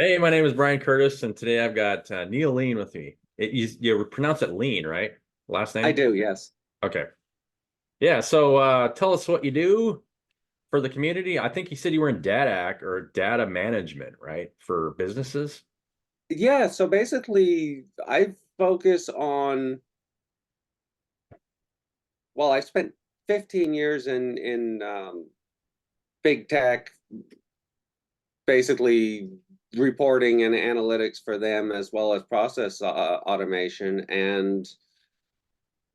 Hey, my name is Brian Curtis, and today I've got Neil Lean with me. You pronounce it Lean, right? Last I name? do, yes. Okay. Yeah, so tell us what you do for the community. I think you said you were in data management, right? For businesses? Yeah, so basically I focus on, well, I spent 15 years in big tech, basically reporting and analytics for them as well as process automation. And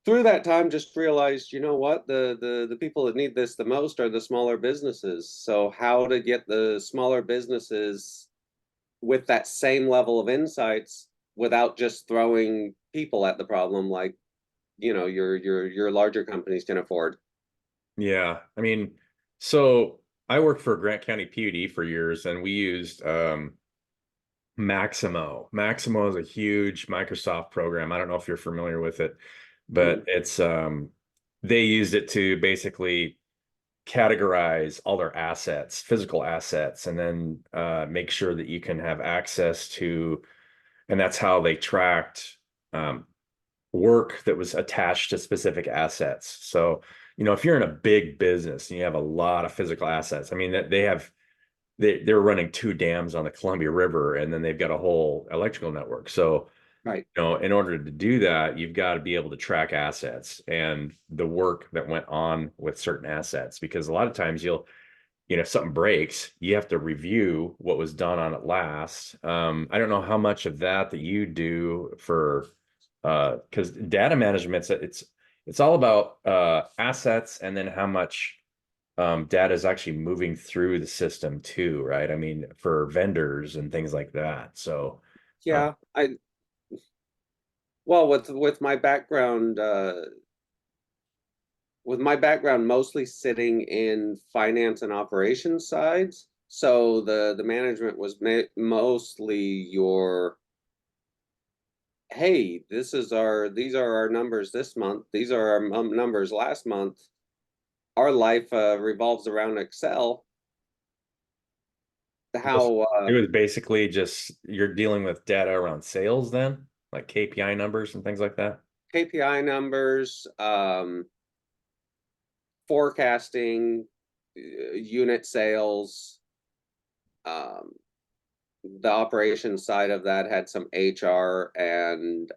through that time just realized, you know what, the people that need this the most are the smaller businesses. So how to get the smaller businesses with that same level of insights without just throwing people at the problem like your larger companies can afford. Yeah. So I worked for Grant County PUD for years, and we used Maximo. Maximo is a huge Microsoft program. I don't know if you're familiar with it, but Mhm. it's they used it to basically categorize all their assets, physical assets, and then make sure that you can have access to, and that's how they tracked um, work that was attached to specific assets. So, if you're in a big business and you have a lot of physical assets, I mean, that they're running two dams on the Columbia River, and then they've got a whole electrical network. So, Right. in order to do that, you've got to be able to track assets and the work that went on with certain assets, because a lot of times if something breaks, you have to review what was done on it last. I don't know how much of that you do for, because data management, it's all about assets, and then how much data is actually moving through the system too, right? I mean, for vendors and things like that. So, uh, Yeah, I well with my background mostly sitting in finance and operations sides, so the management was mostly your, hey, these are our numbers this month, these are our numbers last month. Our life revolves around Excel. How it was basically just you're dealing with data around sales then, like KPI numbers and things like that. KPI numbers, forecasting, unit sales. Um, the operations side of that had some HR and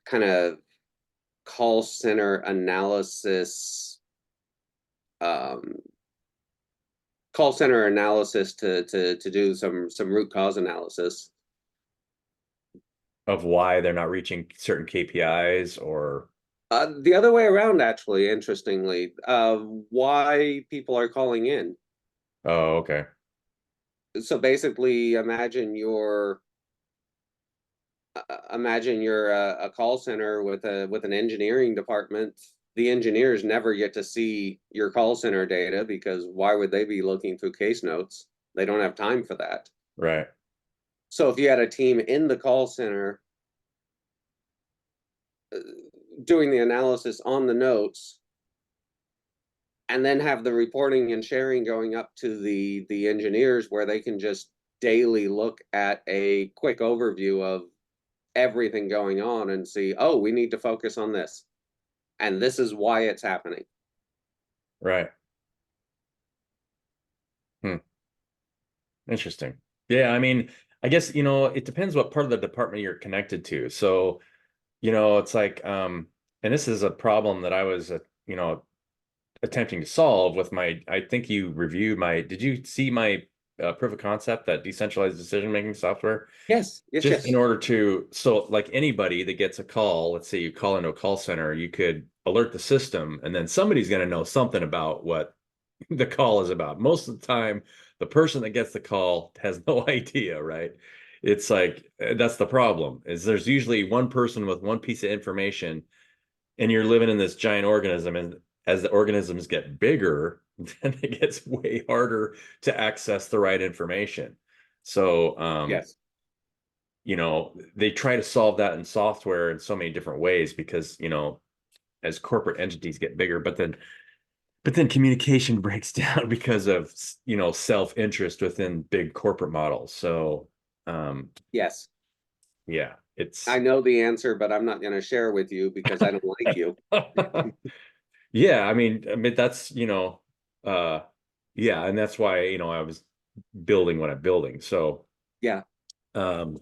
kind of call center analysis, um, to do some root cause analysis. Of why they're not reaching certain KPIs or The other way around, actually, interestingly, why people are calling in. oh, okay. So basically, imagine you're a call center with an engineering department. The engineers never get to see your call center data because why would they be looking through case notes? They don't have time for that. Right. So if you had a team in the call center uh, doing the analysis on the notes, and then have the reporting and sharing going up to the engineers where they can just daily look at a quick overview of everything going on and see, oh, we need to focus on this, and this is why it's happening. Right. Hmm. Interesting. Yeah, I guess, it depends what part of the department you're connected to. So, it's like, and this is a problem that I was, attempting to solve with I think you reviewed did you see my proof of concept, that decentralized decision-making software? Yes, yes, Just in yes. order to, so like anybody that gets a call, let's say you call into a call center, you could alert the system, and then somebody's going to know something about what the call is about. Most of the time, the person that gets the call has no idea, right? It's like that's the problem, is there's usually one person with one piece of information, and you're living in this giant organism, and as the organisms get bigger, then it gets way harder to access the right information. So, Yes. they try to solve that in software in so many different ways, because, as corporate entities get bigger, but then But then communication breaks down because of, self-interest within big corporate models. So, um, Yes, yeah, I it's know the answer, but I'm not going to share with you because I don't like you. yeah, I mean that's, uh yeah, and that's why, I was building what I'm building. So, Yeah. um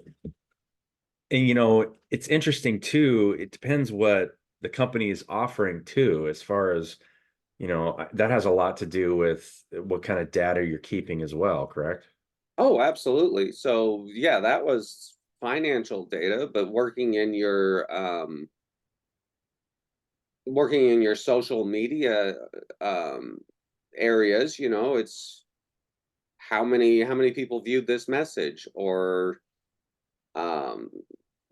and it's interesting too. It depends what the company is offering too, as far as, that has a lot to do with what kind of data you're keeping as well, correct? Oh, absolutely. So yeah, that was financial data, but working in your social media um areas, it's how many people viewed this message, or um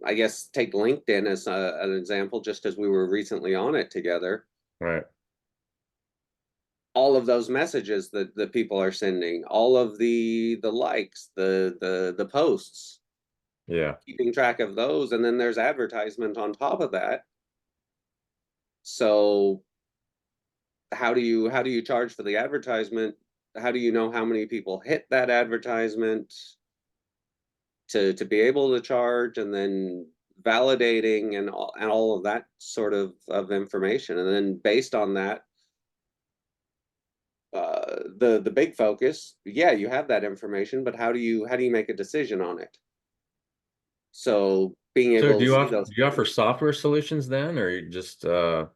I guess take LinkedIn as an example, just as we were recently on it together. Right. All of those messages that people are sending, all of the likes, the posts, Yeah. keeping track of those, and then there's advertisement on top of that. So how do you charge for the advertisement? How do you know how many people hit that advertisement to be able to charge, and then validating and all of that sort of information, and then based on that, the big focus, yeah, you have that information, but how do you make a decision on it? So being So able do to you see offer those do you offer things. software solutions then, or just I thought,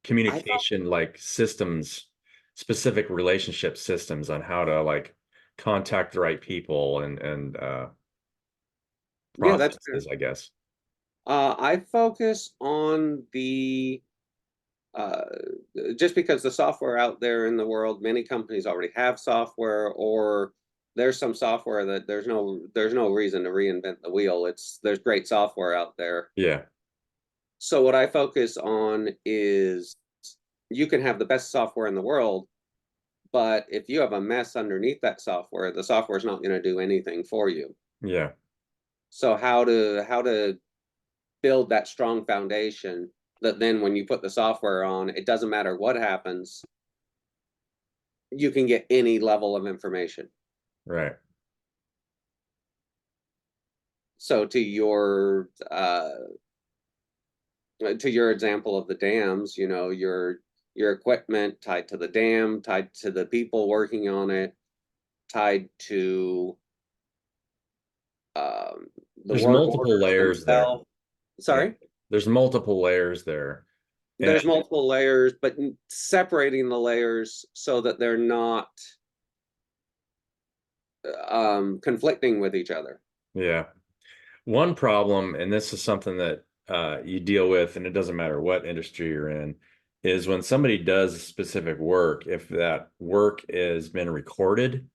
communication like systems, specific relationship systems on how to like contact the right people and yeah, that's fair. processes, I guess. I focus on the uh, just because the software out there in the world, many companies already have software, or there's some software that there's no reason to reinvent the wheel. There's great software out there. Yeah. So what I focus on is, you can have the best software in the world, but if you have a mess underneath that software, the software is not going to do anything for you. Yeah. So how to build that strong foundation that then when you put the software on, it doesn't matter what happens, you can get any level of information. Right. So to your example of the dams, your equipment tied to the dam, tied to the people working on it, tied to um, the There's work multiple orders layers there. themselves. Yeah. Sorry? There's multiple layers there. And There's multiple layers, but separating the layers so that they're not conflicting with each other. yeah. One problem, and this is something that you deal with, and it doesn't matter what industry you're in, is when somebody does specific work, if that work has been recorded,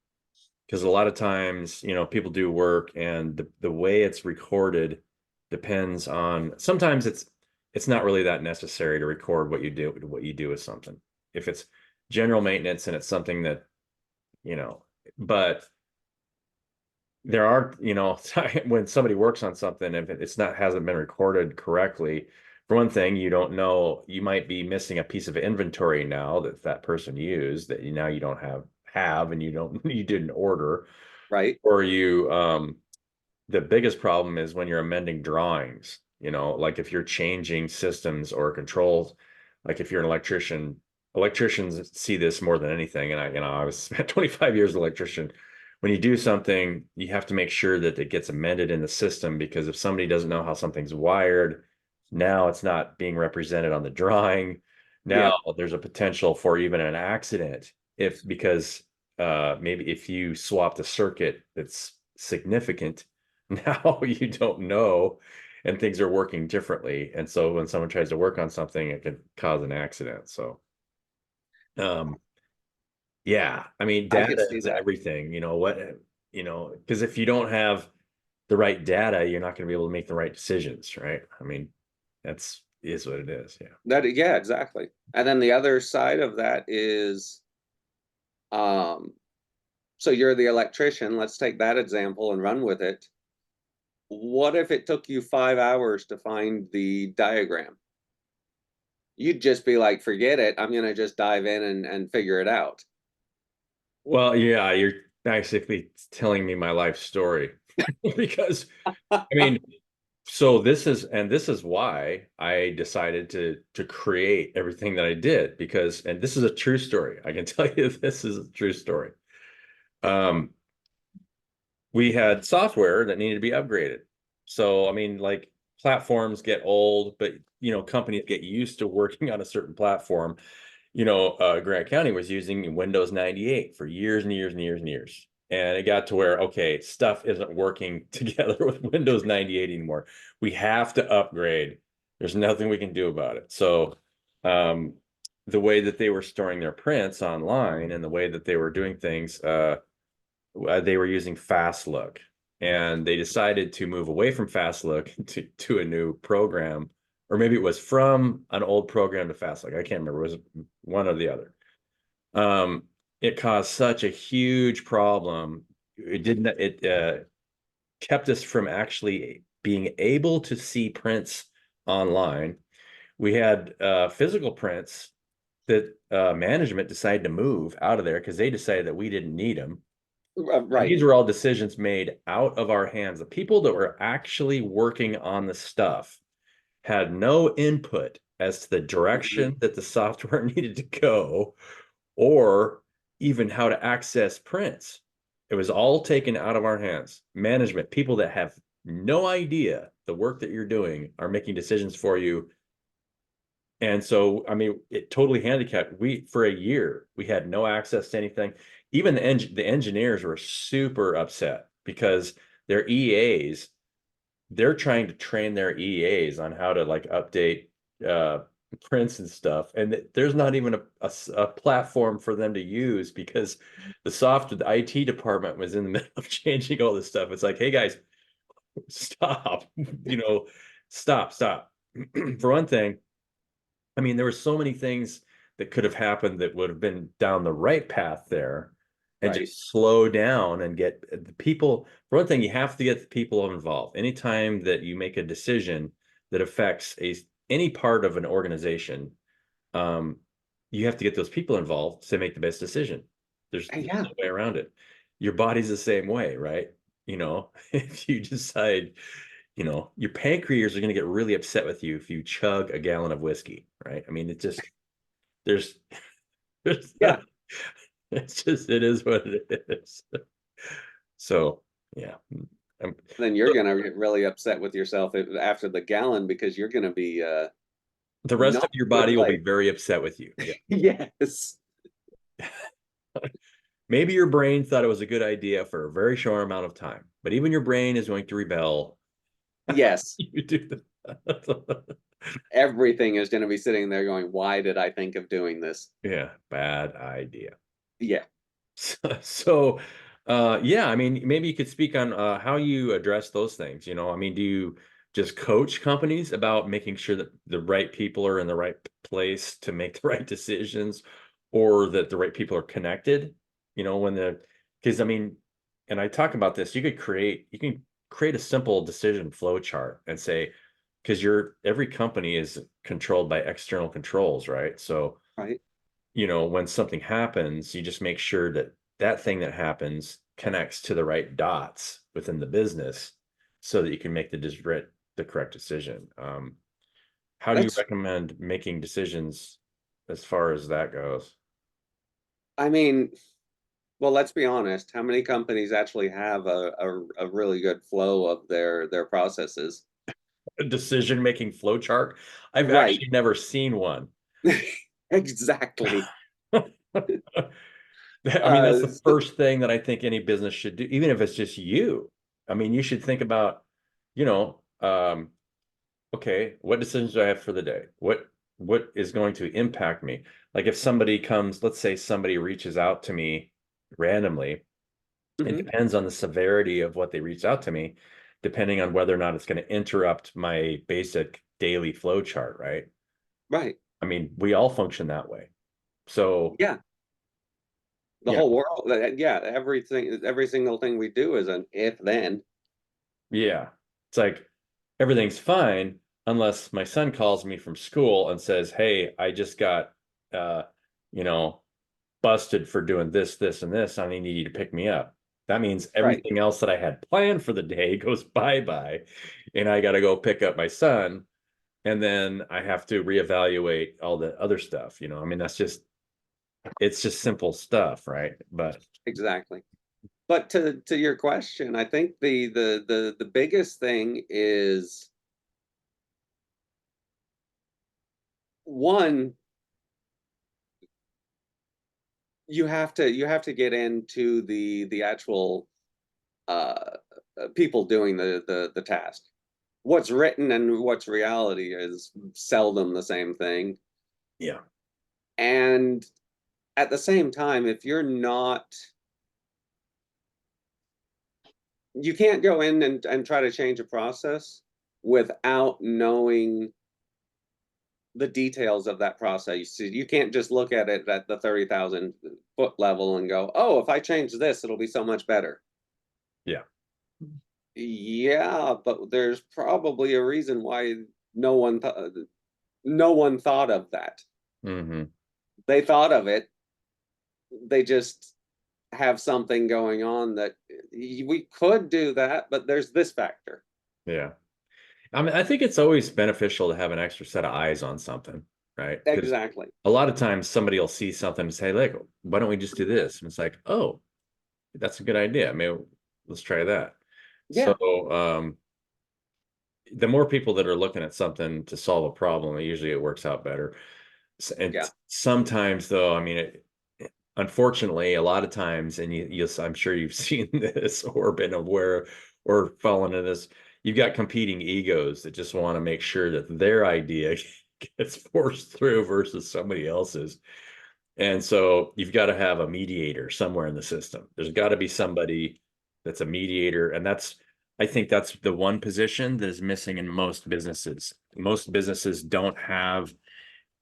because a lot of times, people do work and the way it's recorded depends on, sometimes it's not really that necessary to record what you do with something. If it's general maintenance and it's something that, but there are, when somebody works on something, if it's not hasn't been recorded correctly, for one thing, you don't know, you might be missing a piece of inventory now that that person used that now you don't have and you didn't order, Right? or the biggest problem is when you're amending drawings, like if you're changing systems or controls, like if you're an electrician, electricians see this more than anything. And I was spent 25 years as an electrician. When you do something, you have to make sure that it gets amended in the system, because if somebody doesn't know how something's wired, now it's not being represented on the drawing. Now Yep. there's a potential for even an accident because maybe if you swap the circuit that's significant, now you don't know, and things are working differently. And so when someone tries to work on something, it could cause an accident. So, um, yeah, I mean, I could data see is that. everything, because if you don't have the right data, you're not going to be able to make the right decisions, right? I mean, that's is what it is. Yeah. Yeah, exactly. And then the other side of that is, um, so you're the electrician. Let's take that example and run with it. What if it took you 5 hours to find the diagram? you'd just be like, forget it. I'm gonna just dive in and figure it out. Well, yeah, you're basically telling me my life story because I mean, so this is why I decided to create everything that I did because and this is a true story. I can tell you this is a true story. Um, we had software that needed to be upgraded. So, I mean, like platforms get old, but companies get used to working on a certain platform. Grant County was using Windows 98 for years and years and years and years. And it got to where, okay, stuff isn't working together with Windows 98 anymore. We have to upgrade. There's nothing we can do about it. So, um, the way that they were storing their prints online and the way that they were doing things, they were using Fast Look, and they decided to move away from Fast Look to a new program, or maybe it was from an old program to Fast Look. I can't remember. It was one or the other. It caused such a huge problem. It didn't. It kept us from actually being able to see prints online. We had physical prints that management decided to move out of there because they decided that we didn't need them. And Right. these were all decisions made out of our hands. The people that were actually working on the stuff had no input as to the Mhm. direction that the software needed to go or even how to access prints. It was all taken out of our hands. Management, people that have no idea the work that you're doing are making decisions for you. And so, I mean, it totally handicapped. For a year, we had no access to anything. Even the engineers were super upset because their EAs, they're trying to train their EAs on how to like update uh, prints and stuff. And there's not even a platform for them to use because the IT department was in the middle of changing all this stuff. It's like, hey guys, stop, stop. For one thing, I mean, there were so many things that could have happened that would have been down the right path there and Right. just slow down and get the people. For one thing, you have to get the people involved. Anytime that you make a decision that affects any part of an organization, um, you have to get those people involved to make the best decision. There's Yeah. no way around it. Your body's the same way, right? If you decide, your pancreas are going to get really upset with you if you chug a gallon of whiskey, right? I mean, it just there's there's Yeah. it's just it is what it is. So yeah. Um, Then you're gonna get really upset with yourself after the gallon because you're gonna be the rest not of your in a good body will be place. very upset with you. Yeah. Yes. Maybe your brain thought it was a good idea for a very short amount of time, but even your brain is going to rebel. Yes. You do that. Everything is gonna be sitting there going, why did I think of doing this? Yeah, bad idea. Yeah. So, yeah, I mean, maybe you could speak on how you address those things. I mean, do you just coach companies about making sure that the right people are in the right place to make the right decisions, or that the right people are connected? Because I mean, and I talk about this, you can create a simple decision flow chart and say, because every company is controlled by external controls, right? So Right. when something happens, you just make sure that that thing that happens connects to the right dots within the business so that you can make the correct decision. How do you That's, recommend making decisions as far as that goes? I mean, well, let's be honest. How many companies actually have a really good flow of their processes? A decision making flow chart? I've Right. actually never seen one. Exactly. I mean, that's the first thing that I think any business should do, even if it's just you. I mean, you should think about, you know, um, okay, what decisions do I have for the day? What is going to impact me? Like if somebody comes, let's say somebody reaches out to me randomly, it Mhm. depends on the severity of what they reach out to me, depending on whether or not it's going to interrupt my basic daily flow chart, right? Right. I mean, we all function that way. So, Yeah. The yeah, whole world, yeah, every single thing we do is an if then. yeah. It's like everything's fine, unless my son calls me from school and says, "Hey, I just got, uh, you know, busted for doing this, this, and this. I need you to pick me up." That means Right. everything else that I had planned for the day goes bye-bye, and I got to go pick up my son, and then I have to reevaluate all the other stuff. I mean, it's just simple stuff, right? But Exactly. But to your question, I think the biggest thing is, one, you have to get into the actual people doing the task. What's written and what's reality is seldom the same thing. yeah, And at the same time, if you're not, you can't go in and try to change a process without knowing the details of that process. You can't just look at it at the 30,000 foot level and go, "Oh, if I change this, it'll be so much better." yeah, Yeah, but there's probably a reason why no one no one thought of that. hmm, They thought of it. They just have something going on that we could do that, but there's this factor. yeah. I mean, I think it's always beneficial to have an extra set of eyes on something, right? Because Exactly. a lot of times somebody will see something and say, "Like, why don't we just do this?" And it's like, "Oh, that's a good idea. Maybe let's try that." So, Yeah. um, the more people that are looking at something to solve a problem, usually it works out better. And Yeah. sometimes, though, I mean, unfortunately, a lot of times, and I'm sure you've seen this or been aware or fallen into this, you've got competing egos that just want to make sure that their idea gets forced through versus somebody else's. And so you've got to have a mediator somewhere in the system. There's got to be somebody that's a mediator. And I think that's the one position that is missing in most businesses. Most businesses don't have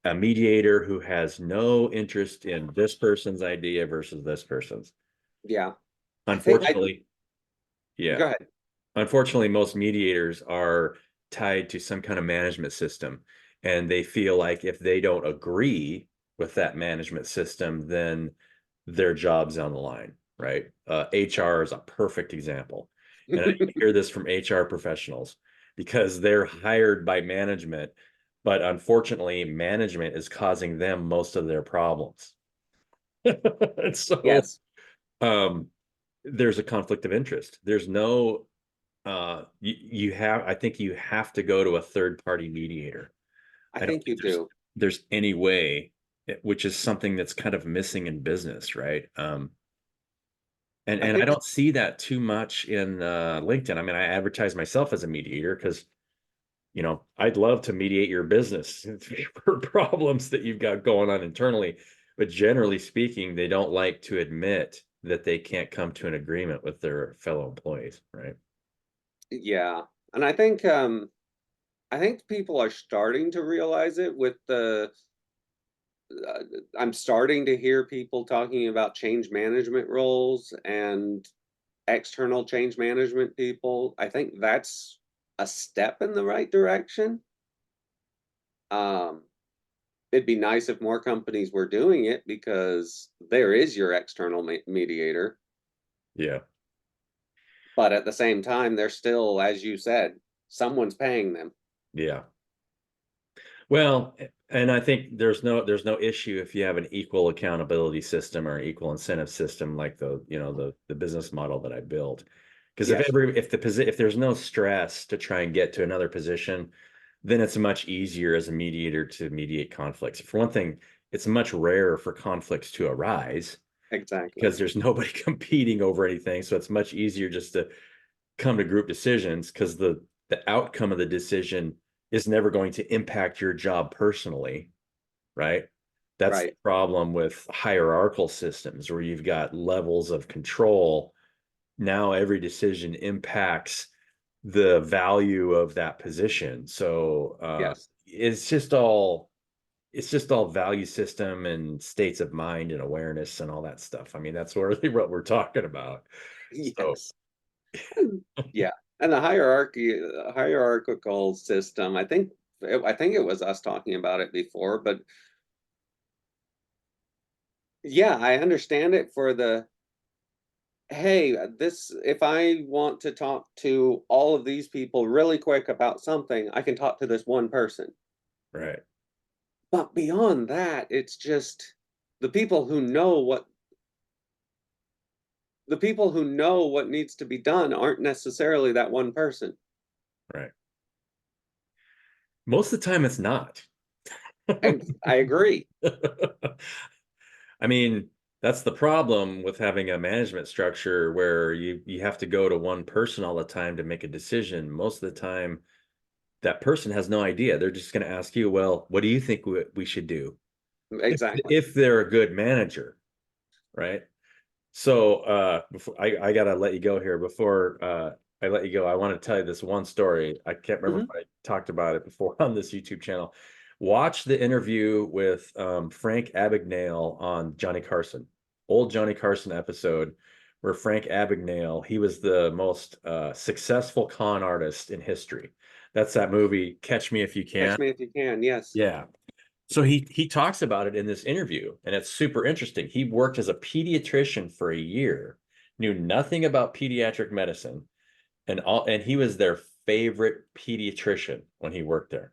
a mediator who has no interest in this person's idea versus this person's. Yeah. I think I Unfortunately, Go yeah. ahead. Unfortunately, most mediators are tied to some kind of management system, and they feel like if they don't agree with that management system, then their job's on the line, right? HR is a perfect example. And I hear this from HR professionals because they're hired by management, but unfortunately, management is causing them most of their problems. And so Yes, um, there's a conflict of interest. There's no I think you have to go to a third party mediator. I I don't think think you do. there's any way, which is something that's kind of missing in business, right? I And I think don't see that too much in LinkedIn. I mean, I advertise myself as a mediator because I'd love to mediate your business for problems that you've got going on internally, but generally speaking, they don't like to admit that they can't come to an agreement with their fellow employees, right? yeah. And I think people are starting to realize it with the uh, I'm starting to hear people talking about change management roles and external change management people. I think that's a step in the right direction. Um, it'd be nice if more companies were doing it because there is your external mediator. Yeah. But at the same time, they're still, as you said, someone's paying them. Yeah. Well, and I think there's no issue if you have an equal accountability system or an equal incentive system like the business model that I built. Because Yes, if there's no stress to try and get to another position, then it's much easier as a mediator to mediate conflicts. For one thing, it's much rarer for conflicts to arise exactly. because there's nobody competing over anything. So it's much easier just to come to group decisions because the outcome of the decision is never going to impact your job personally, right? That's the Right. problem with hierarchical systems where you've got levels of control. Now every decision impacts the value of that position. So Yes. it's just all value system and states of mind and awareness and all that stuff. I mean, that's really what we're talking about. So Yes. Yeah. And the hierarchical system, I think it was us talking about it before, but yeah, I understand it for the, hey, this, if I want to talk to all of these people really quick about something, I can talk to this one person. Right. But beyond that, it's just the people who know what the people who know what needs to be done aren't necessarily that one person. Right. Most of the time it's not. And I agree. I mean, that's the problem with having a management structure where you have to go to one person all the time to make a decision. Most of the time, that person has no idea. They're just going to ask you, well, what do you think we should do? Exactly. If they're a good manager, right? So before I gotta let you go here. Before I let you go, I want to tell you this one story. I can't remember Hmm. if I talked about it before on this YouTube channel. Watch the interview with Frank Abagnale on Johnny Carson, old Johnny Carson episode, where Frank Abagnale, he was the most successful con artist in history. That's that movie, Catch Me If You Can. Catch me if you can. Yes. Yeah. So he talks about it in this interview, and it's super interesting. He worked as a pediatrician for a year, knew nothing about pediatric medicine, and he was their favorite pediatrician when he worked there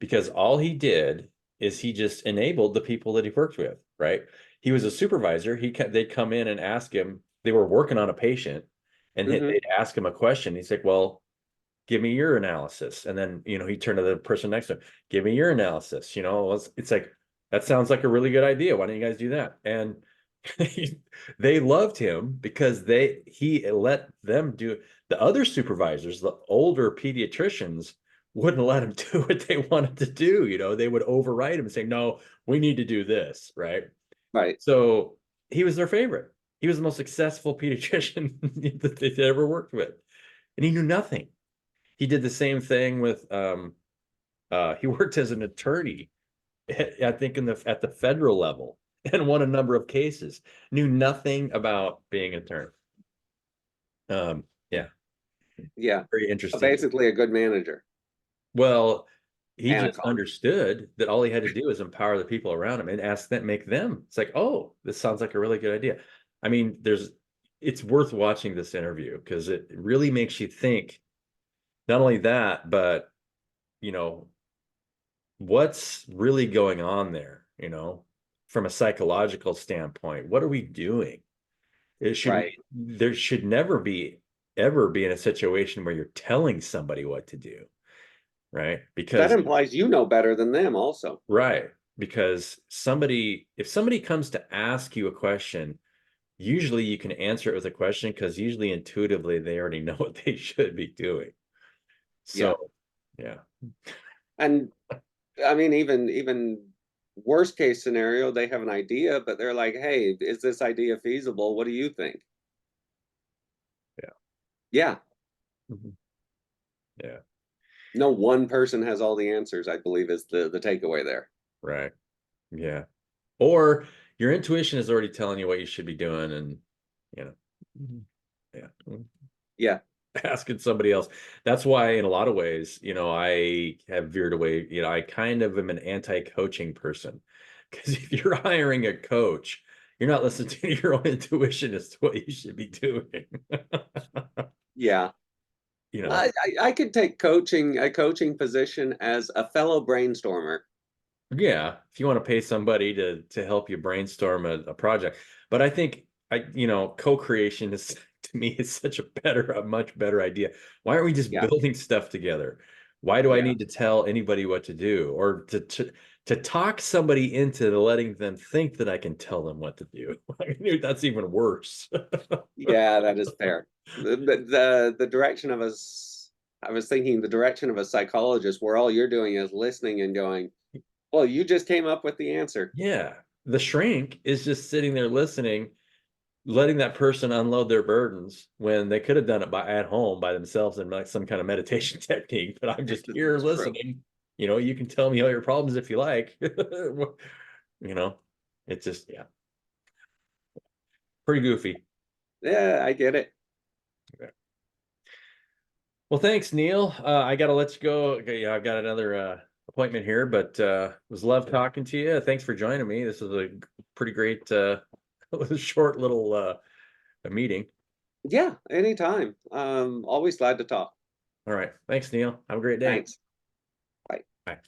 because all he did is he just enabled the people that he worked with, right? He was a supervisor. They'd come in and ask him. They were working on a patient, and Hmm. they'd ask him a question. He's like, "Well, give me your analysis." And then, he turned to the person next to him, give me your analysis. It's like, that sounds like a really good idea. Why don't you guys do that? And they loved him because he let them do. The other supervisors, the older pediatricians, wouldn't let him do what they wanted to do. They would override him and say, no, we need to do this, right? Right. So he was their favorite. He was the most successful pediatrician that they'd ever worked with. And he knew nothing. He did the same thing with he worked as an attorney, I think at the federal level, and won a number of cases. Knew nothing about being an attorney. Yeah, Yeah. very interesting. Basically a good manager Well, he and a just con. understood that all he had to do is empower the people around him and ask them, make them. It's like, oh, this sounds like a really good idea. I mean, it's worth watching this interview because it really makes you think. Not only that, but you know, what's really going on there, from a psychological standpoint? What are we doing? Right. There should never be ever be in a situation where you're telling somebody what to do, right? That implies you know better than them also. Right. Because if somebody comes to ask you a question, usually you can answer it with a question because usually intuitively they already know what they should be doing. Yeah. So, yeah. And I mean, even worst case scenario, they have an idea, but they're like, "Hey, is this idea feasible? What do you think?" Yeah. Yeah, Mhm. Yeah. no one person has all the answers, I believe is the takeaway there. Right. Yeah. Or your intuition is already telling you what you should be doing, and you know, Mhm. Yeah, Yeah, asking somebody else. That's why, in a lot of ways, I have veered away. I kind of am an anti-coaching person because if you're hiring a coach, you're not listening to your own intuition as to what you should be doing. yeah. you know, I could take a coaching position as a fellow brainstormer. Yeah, if you want to pay somebody to help you brainstorm a project. But I think co-creation is to me is such a much better idea. Why aren't we just Yeah, building stuff together? Why do I yeah, need to tell anybody what to do or to talk somebody into letting them think that I can tell them what to do? I mean, that's even worse. yeah. That is fair. The direction of us. I was thinking the direction of a psychologist, where all you're doing is listening and going, "Well, you just came up with the answer." Yeah, the shrink is just sitting there listening, letting that person unload their burdens when they could have done it at home by themselves in like some kind of meditation technique. But I'm just here It's true. listening. You can tell me all your problems if you like. you know, it's just, yeah, pretty goofy. Yeah, I get it. Well, thanks, Neil. I gotta let you go. Okay, yeah, I've got another appointment here, but it was love talking to you. Thanks for joining me. This was a pretty great short little meeting. Yeah, anytime. Always glad to talk. All right. Thanks, Neil. Have a great day. Thanks. Bye. Bye.